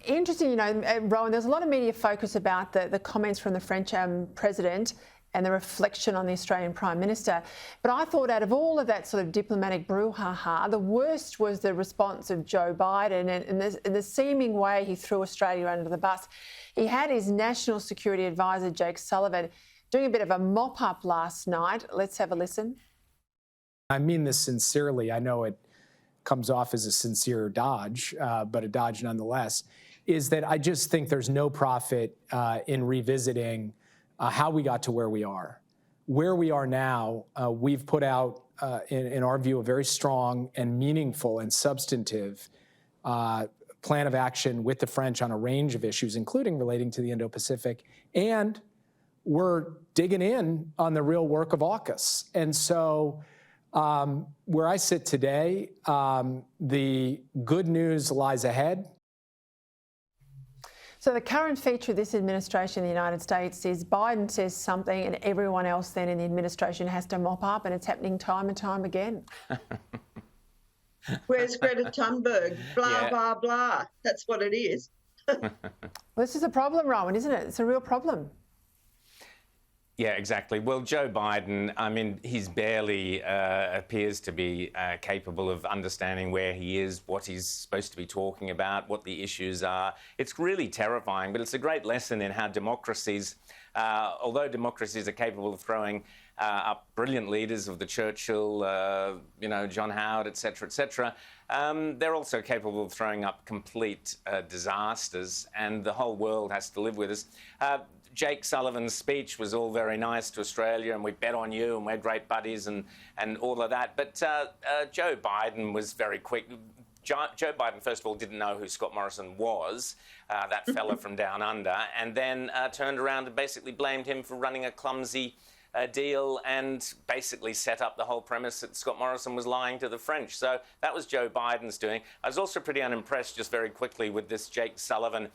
Interesting, Rowan, there's a lot of media focus about the comments from the French president and the reflection on the Australian Prime Minister. But I thought out of all of that sort of diplomatic brouhaha, the worst was the response of Joe Biden and the seeming way he threw Australia under the bus. He had his National Security Advisor, Jake Sullivan, doing a bit of a mop-up last night. Let's have a listen. I mean this sincerely. I know it comes off as a sincere dodge, but a dodge nonetheless, is that I just think there's no profit in revisiting how we got to where we are. Where we are now, we've put out, in our view, a very strong and meaningful and substantive plan of action with the French on a range of issues, including relating to the Indo-Pacific. And we're digging in on the real work of AUKUS. And so where I sit today, the good news lies ahead. So the current feature of this administration in the United States is Biden says something and everyone else then in the administration has to mop up, and it's happening time and time again. Where's Greta Thunberg? Blah, blah, blah. That's what it is. Well, this is a problem, Rowan, isn't it? It's a real problem. Yeah, exactly. Well, Joe Biden, I mean, he's barely appears to be capable of understanding where he is, what he's supposed to be talking about, what the issues are. It's really terrifying, but it's a great lesson in how democracies, although democracies are capable of throwing up brilliant leaders of the Churchill, John Howard, et cetera, they're also capable of throwing up complete disasters, and the whole world has to live with us. Jake Sullivan's speech was all very nice to Australia, and we bet on you, and we're great buddies, and all of that. But Joe Biden was very quick. Joe Biden, first of all, didn't know who Scott Morrison was, that fella from down under, and then turned around and basically blamed him for running a clumsy deal and basically set up the whole premise that Scott Morrison was lying to the French. So that was Joe Biden's doing. I was also pretty unimpressed, just very quickly, with this Jake Sullivan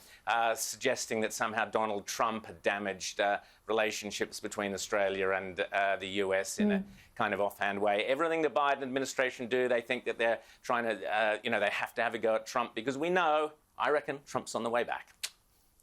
suggesting that somehow Donald Trump had damaged relationships between Australia and the US in a kind of offhand way. Everything the Biden administration do, they think that they're trying to, they have to have a go at Trump, because we know, I reckon, Trump's on the way back.